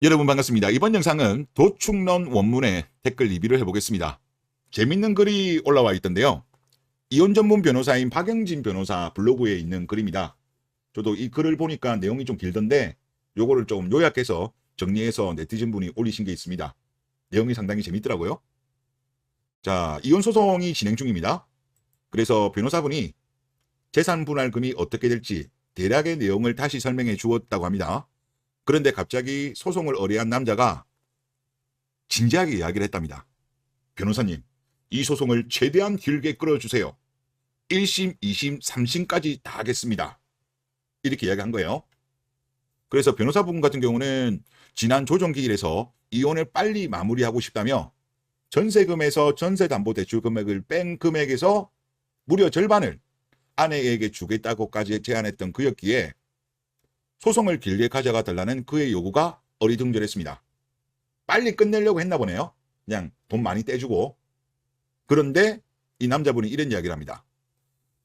여러분 반갑습니다. 이번 영상은 도축론 원문의 댓글 리뷰를 해보겠습니다. 재밌는 글이 올라와 있던데요. 이혼 전문 변호사인 박영진 변호사 블로그에 있는 글입니다. 저도 이 글을 보니까 내용이 좀 길던데 요거를 좀 요약해서 정리해서 네티즌 분이 올리신 게 있습니다. 내용이 상당히 재밌더라고요. 자, 이혼 소송이 진행 중입니다. 그래서 변호사분이 재산 분할금이 어떻게 될지 대략의 내용을 다시 설명해 주었다고 합니다. 그런데 갑자기 소송을 의뢰한 남자가 진지하게 이야기를 했답니다. 변호사님, 이 소송을 최대한 길게 끌어주세요. 1심, 2심, 3심까지 다 하겠습니다. 이렇게 이야기한 거예요. 그래서 변호사분 같은 경우는 지난 조정기일에서 이혼을 빨리 마무리하고 싶다며 전세금에서 전세담보대출 금액을 뺀 금액에서 무려 절반을 아내에게 주겠다고까지 제안했던 그였기에 소송을 길게 가져가 달라는 그의 요구가 어리둥절했습니다. 빨리 끝내려고 했나 보네요. 그냥 돈 많이 떼주고. 그런데 이 남자분이 이런 이야기를 합니다.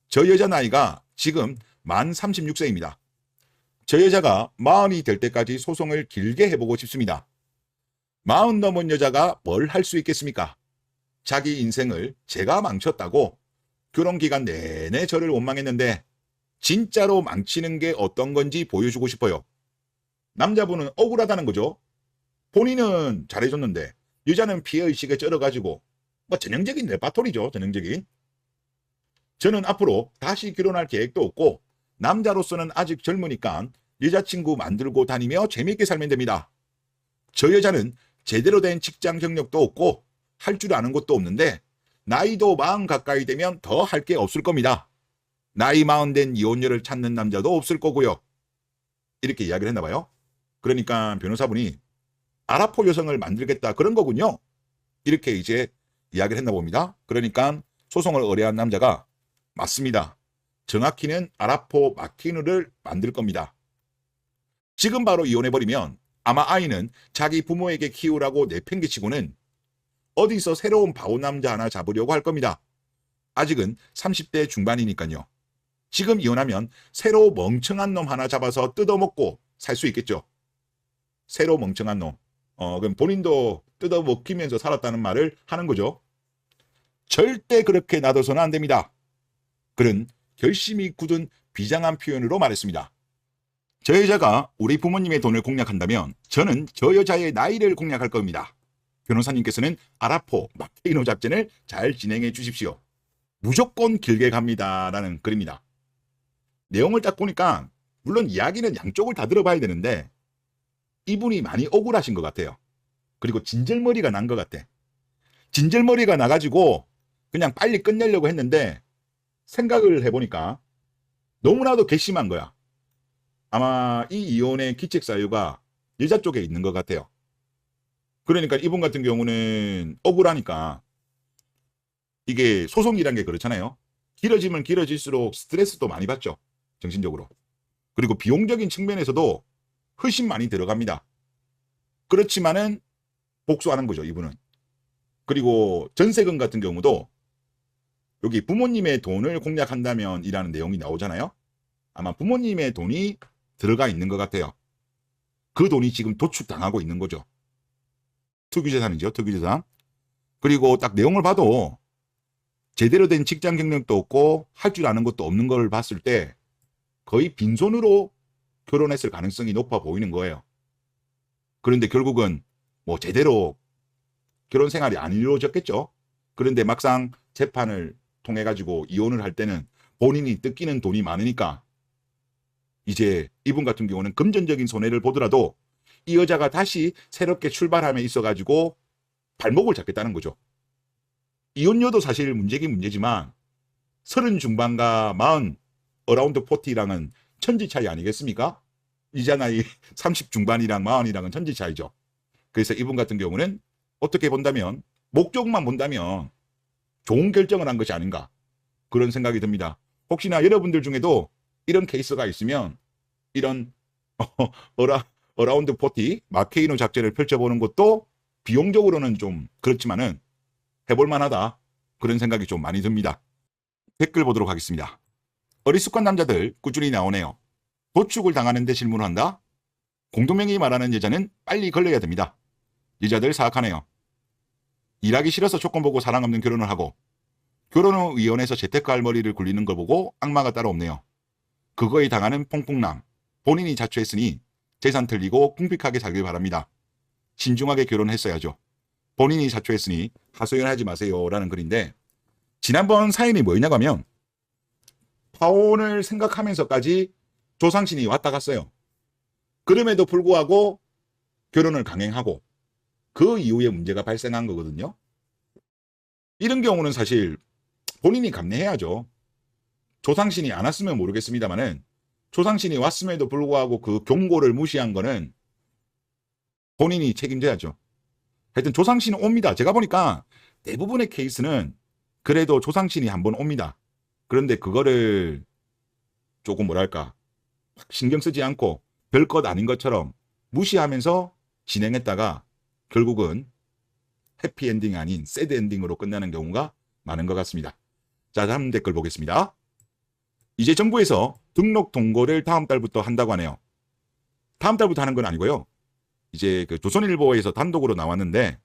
저 여자 나이가 지금 만 36세입니다. 저 여자가 40이 될 때까지 소송을 길게 해보고 싶습니다. 40 넘은 여자가 뭘 할 수 있겠습니까? 자기 인생을 제가 망쳤다고 결혼기간 내내 저를 원망했는데 진짜로 망치는 게 어떤 건지 보여주고 싶어요. 남자분은 억울하다는 거죠. 본인은 잘해줬는데 여자는 피해의식에 쩔어가지고 전형적인 레파토리죠. 전형적인. 저는 앞으로 다시 결혼할 계획도 없고 남자로서는 아직 젊으니까 여자친구 만들고 다니며 재밌게 살면 됩니다. 저 여자는 제대로 된 직장 경력도 없고 할 줄 아는 것도 없는데 나이도 40 가까이 되면 더 할 게 없을 겁니다. 나이 40 된 이혼녀를 찾는 남자도 없을 거고요. 이렇게 이야기를 했나 봐요. 그러니까 변호사분이 아라포 여성을 만들겠다 그런 거군요. 이렇게 이제 이야기를 했나 봅니다. 그러니까 소송을 의뢰한 남자가 맞습니다. 정확히는 아라포 마키누를 만들 겁니다. 지금 바로 이혼해버리면 아마 아이는 자기 부모에게 키우라고 내팽개치고는 어디서 새로운 바오 남자 하나 잡으려고 할 겁니다. 아직은 30대 중반이니까요. 지금 이혼하면 새로 멍청한 놈 하나 잡아서 뜯어먹고 살 수 있겠죠. 새로 멍청한 놈. 그럼 본인도 뜯어먹히면서 살았다는 말을 하는 거죠. 절대 그렇게 놔둬서는 안 됩니다. 그는 결심이 굳은 비장한 표현으로 말했습니다. 저 여자가 우리 부모님의 돈을 공략한다면 저는 저 여자의 나이를 공략할 겁니다. 변호사님께서는 아라포 마케이노 작전을 잘 진행해 주십시오. 무조건 길게 갑니다라는 글입니다. 내용을 딱 보니까 물론 이야기는 양쪽을 다 들어봐야 되는데 이분이 많이 억울하신 것 같아요. 그리고 진절머리가 난 것 같아. 진절머리가 나가지고 그냥 빨리 끝내려고 했는데 생각을 해보니까 너무나도 괘씸한 거야. 아마 이 이혼의 기책사유가 여자 쪽에 있는 것 같아요. 그러니까 이분 같은 경우는 억울하니까 이게 소송이란 게 그렇잖아요. 길어지면 길어질수록 스트레스도 많이 받죠. 정신적으로. 그리고 비용적인 측면에서도 훨씬 많이 들어갑니다. 그렇지만은 복수하는 거죠, 이분은. 그리고 전세금 같은 경우도 여기 부모님의 돈을 공략한다면 이라는 내용이 나오잖아요. 아마 부모님의 돈이 들어가 있는 것 같아요. 그 돈이 지금 도축당하고 있는 거죠. 특유재산이죠, 특유재산. 그리고 딱 내용을 봐도 제대로 된 직장 경력도 없고 할 줄 아는 것도 없는 걸 봤을 때 거의 빈손으로 결혼했을 가능성이 높아 보이는 거예요. 그런데 결국은 뭐 제대로 결혼 생활이 안 이루어졌겠죠. 그런데 막상 재판을 통해 가지고 이혼을 할 때는 본인이 뜯기는 돈이 많으니까 이제 이분 같은 경우는 금전적인 손해를 보더라도 이 여자가 다시 새롭게 출발함에 있어 가지고 발목을 잡겠다는 거죠. 이혼녀도 사실 문제긴 문제지만 30 중반과 40 어라운드 40랑은 천지 차이 아니겠습니까? 이자 나이 30 중반이랑 40이랑은 천지 차이죠. 그래서 이분 같은 경우는 어떻게 본다면 목적만 본다면 좋은 결정을 한 것이 아닌가 그런 생각이 듭니다. 혹시나 여러분들 중에도 이런 케이스가 있으면 이런 어라운드 40 마케이노 작전을 펼쳐보는 것도 비용적으로는 좀 그렇지만은 해볼 만하다 그런 생각이 좀 많이 듭니다. 댓글 보도록 하겠습니다. 어리숙한 남자들 꾸준히 나오네요. 도축을 당하는데 질문한다? 공동명의 말하는 여자는 빨리 걸려야 됩니다. 여자들 사악하네요. 일하기 싫어서 조건 보고 사랑 없는 결혼을 하고 결혼 후 이혼해서 재테크할 머리를 굴리는 걸 보고 악마가 따로 없네요. 그거에 당하는 퐁퐁남. 본인이 자초했으니 재산 틀리고 궁핍하게 살길 바랍니다. 신중하게 결혼했어야죠. 본인이 자초했으니 하소연하지 마세요. 라는 글인데 지난번 사연이 뭐였냐고 하면 파혼을 생각하면서까지 조상신이 왔다 갔어요. 그럼에도 불구하고 결혼을 강행하고 그 이후에 문제가 발생한 거거든요. 이런 경우는 사실 본인이 감내해야죠. 조상신이 안 왔으면 모르겠습니다만은 조상신이 왔음에도 불구하고 그 경고를 무시한 거는 본인이 책임져야죠. 하여튼 조상신은 옵니다. 제가 보니까 대부분의 케이스는 그래도 조상신이 한번 옵니다. 그런데 그거를 조금 뭐랄까 신경 쓰지 않고 별것 아닌 것처럼 무시하면서 진행했다가 결국은 해피엔딩이 아닌 새드엔딩으로 끝나는 경우가 많은 것 같습니다. 자, 다음 댓글 보겠습니다. 이제 정부에서 등록 동거를 다음 달부터 한다고 하네요. 다음 달부터 하는 건 아니고요. 이제 그 조선일보에서 단독으로 나왔는데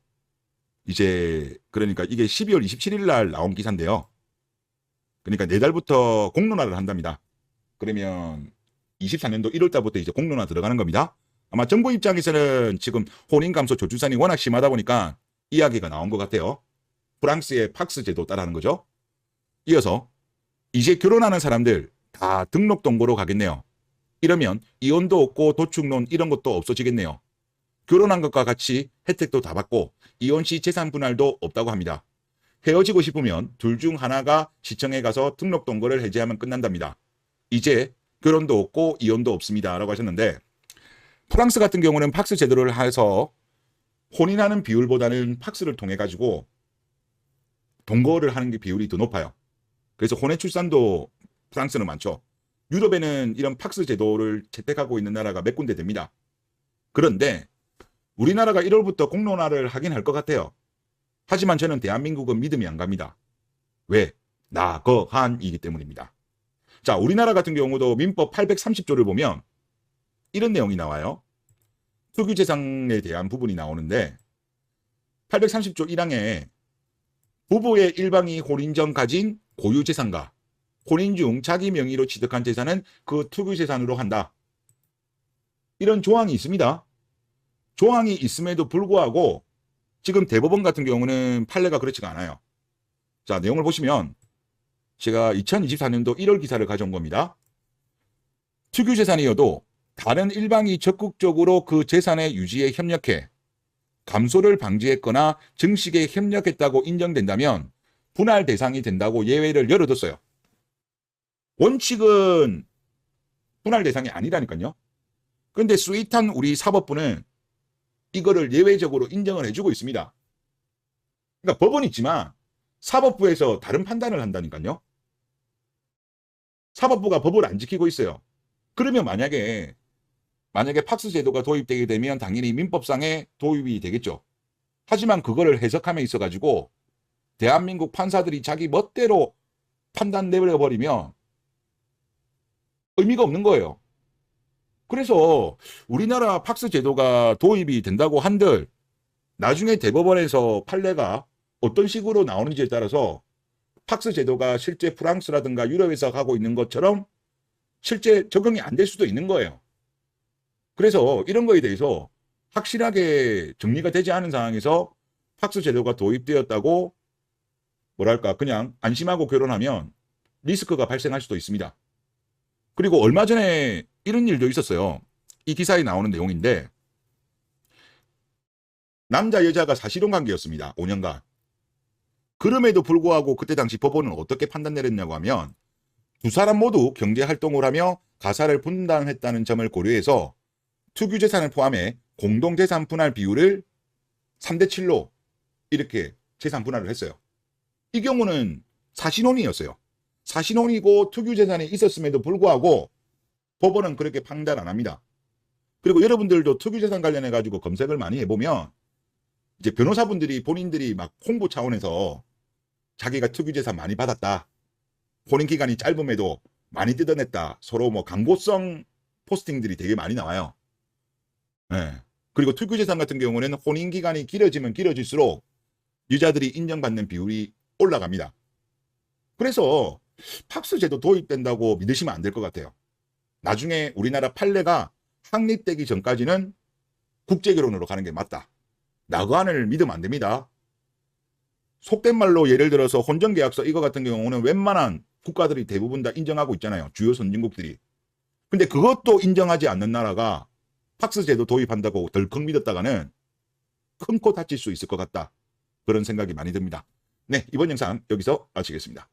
이제 그러니까 이게 12월 27일 날 나온 기사인데요. 그러니까 내달부터 공론화를 한답니다. 그러면 24년도 1월 달부터 이제 공론화 들어가는 겁니다. 아마 정부 입장에서는 지금 혼인 감소 저출산이 워낙 심하다 보니까 이야기가 나온 것 같아요. 프랑스의 팍스 제도 따라하는 거죠. 이어서 이제 결혼하는 사람들 다 등록 동거로 가겠네요. 이러면 이혼도 없고 도축론 이런 것도 없어지겠네요. 결혼한 것과 같이 혜택도 다 받고 이혼 시 재산 분할도 없다고 합니다. 헤어지고 싶으면 둘 중 하나가 시청에 가서 등록 동거를 해제하면 끝난답니다. 이제 결혼도 없고 이혼도 없습니다. 라고 하셨는데 프랑스 같은 경우는 팍스 제도를 해서 혼인하는 비율보다는 팍스를 통해 가지고 동거를 하는 게 비율이 더 높아요. 그래서 혼외 출산도 프랑스는 많죠. 유럽에는 이런 팍스 제도를 채택하고 있는 나라가 몇 군데 됩니다. 그런데 우리나라가 1월부터 공론화를 하긴 할 것 같아요. 하지만 저는 대한민국은 믿음이 안 갑니다. 왜? 나거한이기 때문입니다. 자, 우리나라 같은 경우도 민법 830조를 보면 이런 내용이 나와요. 특유재산에 대한 부분이 나오는데 830조 1항에 부부의 일방이 혼인 전 가진 고유재산과 혼인 중 자기 명의로 취득한 재산은 그 특유재산으로 한다. 이런 조항이 있습니다. 조항이 있음에도 불구하고 지금 대법원 같은 경우는 판례가 그렇지가 않아요. 자, 내용을 보시면 제가 2024년도 1월 기사를 가져온 겁니다. 특유재산이어도 다른 일방이 적극적으로 그 재산의 유지에 협력해 감소를 방지했거나 증식에 협력했다고 인정된다면 분할 대상이 된다고 예외를 열어뒀어요. 원칙은 분할 대상이 아니라니까요. 그런데 스윗한 우리 사법부는 이거를 예외적으로 인정을 해주고 있습니다. 그러니까 법은 있지만 사법부에서 다른 판단을 한다니까요. 사법부가 법을 안 지키고 있어요. 그러면 만약에 팍스 제도가 도입되게 되면 당연히 민법상에 도입이 되겠죠. 하지만 그거를 해석함에 있어가지고 대한민국 판사들이 자기 멋대로 판단 내버려버리면 의미가 없는 거예요. 그래서 우리나라 팍스 제도가 도입이 된다고 한들 나중에 대법원에서 판례가 어떤 식으로 나오는지에 따라서 팍스 제도가 실제 프랑스라든가 유럽에서 하고 있는 것처럼 실제 적용이 안 될 수도 있는 거예요. 그래서 이런 거에 대해서 확실하게 정리가 되지 않은 상황에서 팍스 제도가 도입되었다고 뭐랄까 그냥 안심하고 결혼하면 리스크가 발생할 수도 있습니다. 그리고 얼마 전에 이런 일도 있었어요. 이 기사에 나오는 내용인데 남자 여자가 사실혼 관계였습니다. 5년간. 그럼에도 불구하고 그때 당시 법원은 어떻게 판단 내렸냐고 하면 두 사람 모두 경제활동을 하며 가사를 분담했다는 점을 고려해서 특유재산을 포함해 공동재산 분할 비율을 3대7로 이렇게 재산 분할을 했어요. 이 경우는 사신혼이었어요. 사신혼이고 특유재산이 있었음에도 불구하고 법원은 그렇게 판단 안 합니다. 그리고 여러분들도 특유재산 관련해 가지고 검색을 많이 해보면 이제 변호사분들이 본인들이 막 홍보 차원에서 자기가 특유재산 많이 받았다. 혼인기간이 짧음에도 많이 뜯어냈다. 서로 뭐 광고성 포스팅들이 되게 많이 나와요. 예. 그리고 특유재산 같은 경우는 혼인 기간이 길어지면 길어질수록 유자들이 인정받는 비율이 올라갑니다. 그래서 팍스 제도 도입된다고 믿으시면 안 될 것 같아요. 나중에 우리나라 판례가 확립되기 전까지는 국제결혼으로 가는 게 맞다. 낙안을 믿으면 안 됩니다. 속된 말로 예를 들어서 혼전계약서 이거 같은 경우는 웬만한 국가들이 대부분 다 인정하고 있잖아요. 주요 선진국들이. 근데 그것도 인정하지 않는 나라가 팍스 제도 도입한다고 덜컥 믿었다가는 큰 코 다칠 수 있을 것 같다. 그런 생각이 많이 듭니다. 네, 이번 영상 여기서 마치겠습니다.